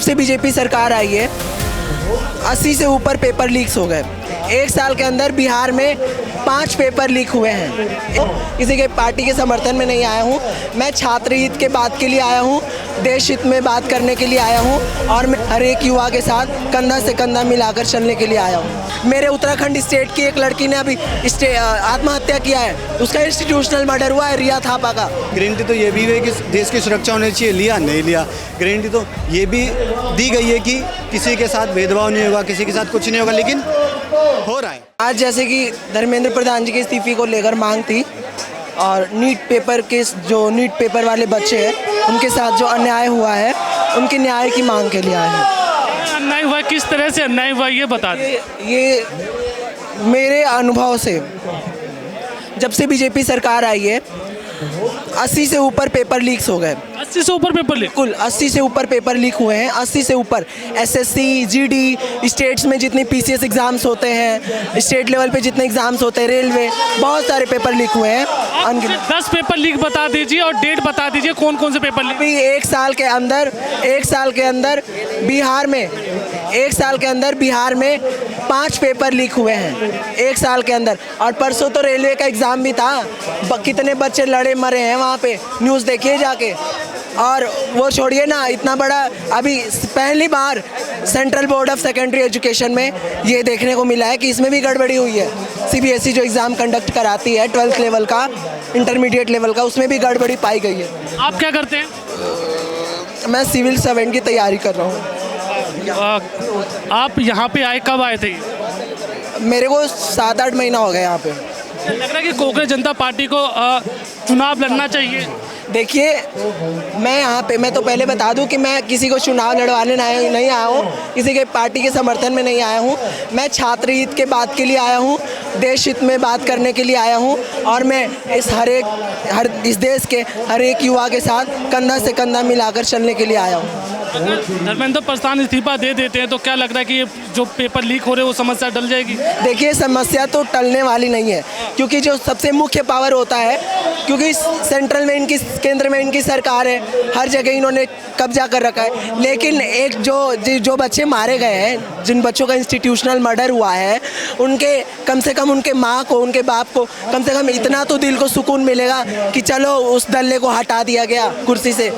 से बीजेपी सरकार आई है 80 से ऊपर पेपर लीक्स हो गए। एक साल के अंदर बिहार में 5 पेपर लीक हुए हैं। किसी के पार्टी के समर्थन में नहीं आया हूँ, मैं छात्र हित के बात के लिए आया हूँ, देश हित में बात करने के लिए आया हूँ और मैं हर एक युवा के साथ कंधा से कंधा मिलाकर चलने के लिए आया हूँ। मेरे उत्तराखंड स्टेट की एक लड़की ने अभी आत्महत्या किया है, उसका इंस्टीट्यूशनल मर्डर हुआ है रिया थापा का। गारंटी तो ये भी है कि देश की सुरक्षा होनी चाहिए, लिया नहीं लिया। गारंटी तो ये भी दी गई है कि किसी के साथ भेदभाव नहीं होगा, किसी के साथ कुछ नहीं होगा, लेकिन हो रहा है। आज जैसे कि धर्मेंद्र प्रधान जी के इस्तीफे को लेकर मांग थी और नीट पेपर वाले बच्चे हैं उनके साथ जो अन्याय हुआ है उनके न्याय की मांग के लिए आए हैं। अन्याय हुआ, किस तरह से अन्याय हुआ ये बता दें। ये मेरे अनुभव से जब से बीजेपी सरकार आई है 80 से ऊपर पेपर लीक्स हो गए। 80 से ऊपर पेपर लीक, कुल 80 से ऊपर पेपर लीक हुए हैं। 80 से ऊपर एसएससी, जीडी, स्टेट्स में जितने पीसीएस एग्जाम्स होते हैं, स्टेट लेवल पे जितने एग्जाम्स होते हैं, रेलवे, बहुत सारे पेपर लीक हुए हैं। 10 पेपर लीक बता दीजिए और डेट बता दीजिए कौन कौन से पेपर लीक। अभी एक साल के अंदर बिहार में 5 पेपर लीक हुए हैं एक साल के अंदर। और परसों तो रेलवे का एग्ज़ाम भी था, कितने बच्चे लड़े मरे हैं वहाँ पे, न्यूज़ देखिए जाके। और वो छोड़िए ना, इतना बड़ा अभी पहली बार central board of secondary education में ये देखने को मिला है कि इसमें भी गड़बड़ी हुई है। सीबीएसई जो एग्ज़ाम कंडक्ट कराती है 12th लेवल का, इंटरमीडिएट लेवल का, उसमें भी गड़बड़ी पाई गई है। आप क्या करते हैं? मैं सिविल सर्वेंट की तैयारी कर रहा हूँ। आप यहाँ पे आए, कब आए थे? मेरे को 7-8 महीना हो गया यहाँ पे। लग रहा है कि कांग्रेस जनता पार्टी को चुनाव लड़ना चाहिए। देखिए, मैं तो पहले बता दूं कि मैं किसी को चुनाव लड़वाने नहीं आया हूँ, किसी के पार्टी के समर्थन में नहीं आया हूँ। मैं छात्र हित के बात के लिए आया हूँ, देश हित में बात करने के लिए आया हूँ और मैं इस देश के हर एक युवा के साथ कंधा से कंधा मिलाकर चलने के लिए आया हूँ। अगर धर्मेंद्र प्रधान इस्तीफा दे देते हैं तो क्या लग रहा है कि ये जो पेपर लीक हो रहे हैं वो समस्या टल जाएगी? देखिए, समस्या तो टलने वाली नहीं है, क्योंकि जो सबसे मुख्य पावर होता है, क्योंकि सेंट्रल में केंद्र में इनकी सरकार है, हर जगह इन्होंने कब्जा कर रखा है। लेकिन एक जो बच्चे मारे गए हैं, जिन बच्चों का इंस्टीट्यूशनल मर्डर हुआ है, उनके कम से कम उनके माँ को, उनके बाप को कम से कम इतना तो दिल को सुकून मिलेगा कि चलो उस दल्ले को हटा दिया गया कुर्सी से।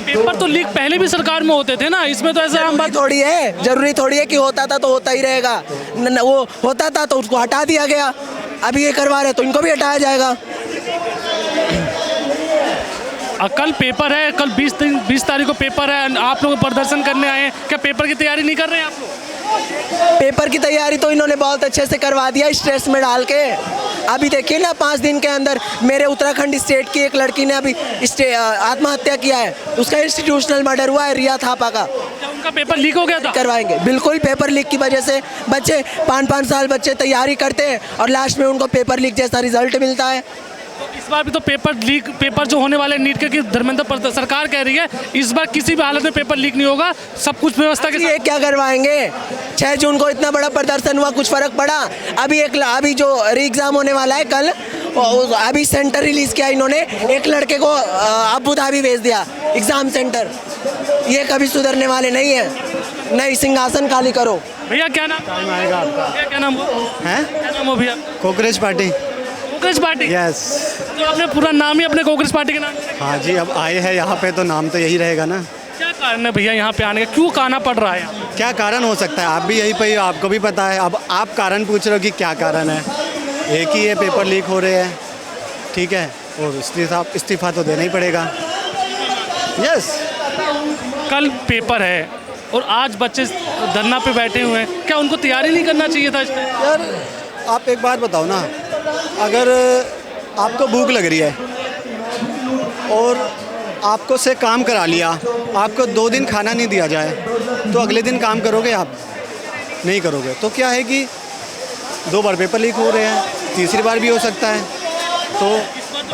पेपर तो लीक पहले भी सरकार में होते थे ना, इसमें तो ऐसा आम बात थोड़ी है, जरूरी थोड़ी है कि होता था तो होता ही रहेगा। वो होता था तो उसको हटा दिया गया, अभी ये करवा रहे तो इनको भी हटाया जाएगा। कल पेपर है, कल 20 तारीख को पेपर है, आप लोग प्रदर्शन करने आए हैं, क्या पेपर की तैयारी नहीं कर रहे हैं आप लोग? पेपर की तैयारी तो इन्होंने बहुत अच्छे से करवा दिया स्ट्रेस में डाल के। अभी देखिए ना, 5 दिन के अंदर मेरे उत्तराखंड स्टेट की एक लड़की ने अभी आत्महत्या किया है, उसका इंस्टीट्यूशनल मर्डर हुआ है रिया थापा का। उनका पेपर लीक हो गया था? करवाएंगे, बिल्कुल। पेपर लीक की वजह से बच्चे 5-5 साल बच्चे तैयारी करते हैं और लास्ट में उनको पेपर लीक जैसा रिजल्ट मिलता है। तो इस बार भी तो पेपर जो होने वाले नीट के, कि धर्मेंद्र सरकार कह रही है इस बार किसी भी हालत में पेपर लीक नहीं होगा, सब कुछ व्यवस्था के साथ। ये क्या करवाएंगे? 6 जून को इतना बड़ा प्रदर्शन हुआ, कुछ फर्क पड़ा? अभी जो री एग्जाम होने वाला है कल, अभी सेंटर रिलीज किया इन्होंने, एक लड़के को अबू धाबी भेज दिया एग्जाम सेंटर। ये कभी सुधरने वाले नहीं है। नहीं, सिंहासन खाली करो। भैया क्या नाम आएगा आपका? क्या नाम है? क्या नाम हो भैया? Congress party. Congress party? Yes. तो आपने पूरा नाम ही अपने कांग्रेस पार्टी के नाम? हाँ जी, अब आए हैं यहाँ पे तो नाम तो यही रहेगा ना। क्या कारण है भैया यहाँ पे आने का, क्यों आना पड़ रहा है? क्या कारण हो सकता है? आप भी यही पे, आपको भी पता है। अब आप कारण पूछ रहे हो कि क्या कारण है। एक ही है, पेपर लीक हो रहे हैं, ठीक है, और इस्तीफा तो देना ही पड़ेगा। यस। कल पेपर है और आज बच्चे धरना पे बैठे हुए हैं, क्या उनको तैयारी नहीं करना चाहिए था? यार, आप एक बात बताओ ना, अगर आपको भूख लग रही है और आपको से काम करा लिया, आपको 2 दिन खाना नहीं दिया जाए, तो अगले दिन काम करोगे? आप नहीं करोगे। तो क्या है कि 2 बार पेपर लीक हो रहे हैं, तीसरी बार भी हो सकता है। तो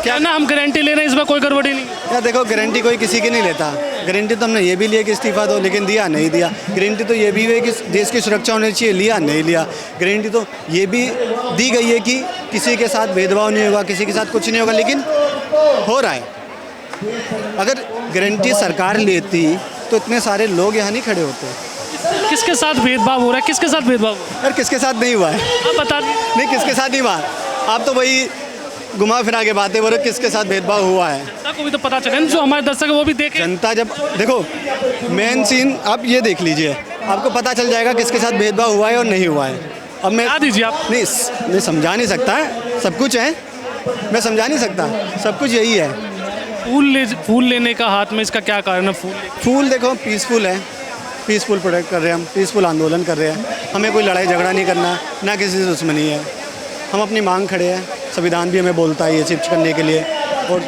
क्या ना हम गारंटी ले रहे हैं इस बार कोई गड़बड़ी नहीं? यार देखो, गारंटी कोई किसी की नहीं लेता। गारंटी तो हमने ये भी लिया कि इस्तीफा दो, लेकिन दिया नहीं दिया। गारंटी तो ये भी है कि देश की सुरक्षा होनी चाहिए, लिया नहीं लिया। गारंटी तो ये भी दी गई है कि किसी के साथ भेदभाव नहीं होगा, किसी के साथ कुछ नहीं होगा, लेकिन हो रहा है। अगर गारंटी सरकार लेती तो इतने सारे लोग यहाँ नहीं खड़े होते। किसके साथ भेदभाव हो रहा है, किसके साथ भेदभाव हो रहा है? यार किसके साथ नहीं हुआ है? आप बता दें। नहीं, किसके साथ नहीं हुआ। आप तो वही घुमा फिरा के बातें बोल रहे हो, किसके साथ भेदभाव हुआ है। जनता को भी तो पता चले, जो हमारे दर्शक है वो भी देखें। जनता जब देखो मेन सीन आप ये देख लीजिए, आपको पता चल जाएगा किसके साथ भेदभाव हुआ है और नहीं हुआ है। अब मैं बता दीजिए आप। नहीं समझा नहीं सकता है, सब कुछ है, मैं समझा नहीं सकता, सब कुछ यही है। फूल लेने का हाथ में, इसका क्या कारण है? फूल देखो पीसफुल है, पीसफुल प्रोटेक्ट कर रहे हैं हम, पीसफुल आंदोलन कर रहे हैं, हमें कोई लड़ाई झगड़ा नहीं करना, ना किसी से दुश्मनी है। हम अपनी मांग खड़े हैं, संविधान भी हमें बोलता है ये चीज़ करने के लिए, और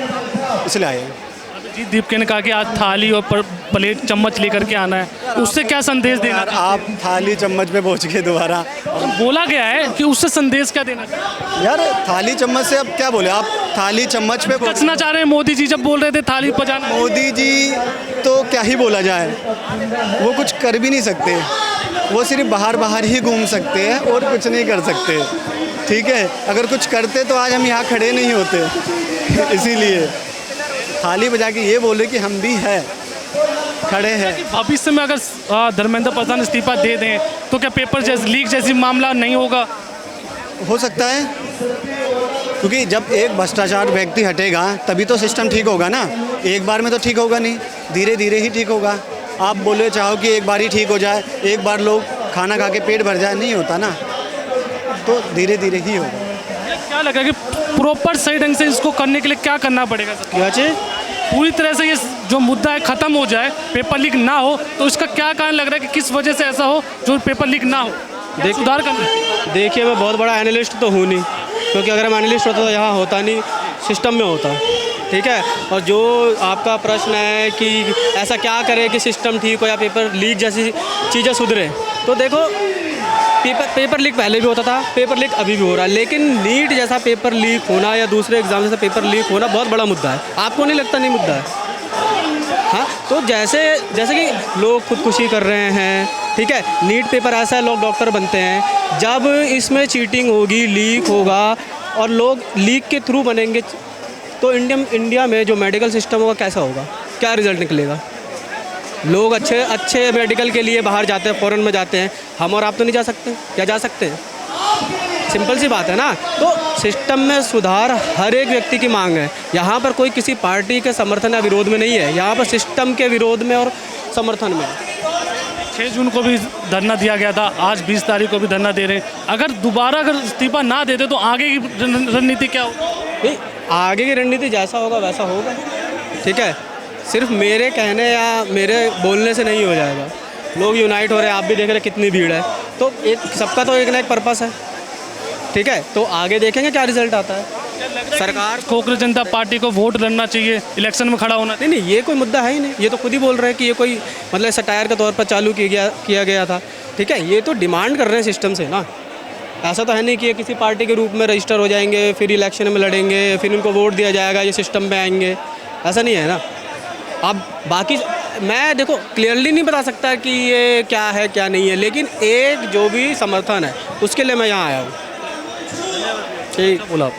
इसलिए आए हैं। अभिजीत दीपके ने कहा कि आज थाली और प्लेट चम्मच लेकर के आना है, उससे क्या संदेश देना? यार आप थाली चम्मच पे पहुँच गए दोबारा। बोला गया है कि उससे संदेश क्या देना चाहिए? यार थाली चम्मच से अब क्या बोले आप, थाली चम्मच पे कचना चाह रहे हैं मोदी जी, जब बोल रहे थे थाली बजाना। मोदी जी तो क्या ही बोला जाए, वो कुछ कर भी नहीं सकते, वो सिर्फ बाहर बाहर ही घूम सकते हैं और कुछ नहीं कर सकते। ठीक है, अगर कुछ करते तो आज हम यहाँ खड़े नहीं होते। इसीलिए थाली बजा के ये बोले कि हम भी हैं, खड़े हैं। भविष्य में अगर धर्मेंद्र प्रधान इस्तीफा दे दें तो क्या पेपर लीक जैसी मामला नहीं होगा? हो सकता है, क्योंकि जब एक भ्रष्टाचार व्यक्ति हटेगा तभी तो सिस्टम ठीक होगा ना। एक बार में तो ठीक होगा नहीं, धीरे धीरे ही ठीक होगा। आप बोले चाहो कि एक बार ही ठीक हो जाए, एक बार लोग खाना खा के पेट भर जाए, नहीं होता ना, तो धीरे धीरे ही होगा। क्या लगा कि प्रॉपर सही ढंग से इसको करने के लिए क्या करना पड़ेगा सर? क्या चाहिए? पूरी तरह से ये जो मुद्दा है ख़त्म हो जाए, पेपर लीक ना हो, तो इसका क्या कारण लग रहा है कि किस वजह से ऐसा हो जो पेपर लीक ना हो? क्या सुधार करना है? देखिए मैं बहुत बड़ा एनालिस्ट तो हूँ नहीं, क्योंकि अगर मैं एनालिस्ट होता तो यहाँ होता नहीं, सिस्टम में होता। ठीक है, और जो आपका प्रश्न है कि ऐसा क्या करे कि सिस्टम ठीक हो या पेपर लीक जैसी चीज़ें सुधरे, तो देखो पेपर लीक पहले भी होता था, पेपर लीक अभी भी हो रहा है, लेकिन नीट जैसा पेपर लीक होना या दूसरे एग्जाम जैसा पेपर लीक होना बहुत बड़ा मुद्दा है। आपको नहीं लगता नहीं मुद्दा है? हाँ, तो जैसे कि लोग खुदकुशी कर रहे हैं, ठीक है, नीट पेपर ऐसा है, लोग डॉक्टर बनते हैं, जब इसमें चीटिंग होगी, लीक होगा और लोग लीक के थ्रू बनेंगे, तो इंडिया में जो मेडिकल सिस्टम होगा कैसा होगा, क्या रिजल्ट निकलेगा? लोग अच्छे मेडिकल के लिए बाहर जाते हैं, फ़ॉरेन में जाते हैं, हम और आप तो नहीं जा सकते? क्या जा सकते हैं? सिंपल सी बात है ना। तो सिस्टम में सुधार हर एक व्यक्ति की मांग है। यहाँ पर कोई किसी पार्टी के समर्थन या विरोध में नहीं है, यहाँ पर सिस्टम के विरोध में और समर्थन में। 6 जून को भी धरना दिया गया था, आज 20 तारीख को भी धरना दे रहे हैं। अगर दोबारा इस्तीफा ना देते तो आगे की रणनीति क्या होगी? नहीं, आगे की रणनीति जैसा होगा वैसा होगा। ठीक है, सिर्फ मेरे कहने या मेरे बोलने से नहीं हो जाएगा। लोग यूनाइट हो रहे हैं, आप भी देख रहे हैं कितनी भीड़ है, तो एक सबका तो एक ना एक पर्पस है। ठीक है, तो आगे देखेंगे क्या रिजल्ट आता है। सरकार कांग्रेस जनता पार्टी को वोट लड़ना चाहिए, इलेक्शन में खड़ा होना। नहीं, ये कोई मुद्दा है ही नहीं, ये तो खुद ही बोल रहे हैं कि ये कोई मतलब सटायर के तौर पर चालू किया गया था। ठीक है, ये तो डिमांड कर रहे हैं सिस्टम से ना, ऐसा तो है नहीं कि ये किसी पार्टी के रूप में रजिस्टर हो जाएंगे, फिर इलेक्शन में लड़ेंगे, फिर उनको वोट दिया जाएगा, ये सिस्टम में आएंगे, ऐसा नहीं है ना। अब बाकी मैं देखो क्लियरली नहीं बता सकता कि ये क्या है क्या नहीं है, लेकिन एक जो भी समर्थन है उसके लिए मैं यहाँ आया हूँ। ठीक बोला।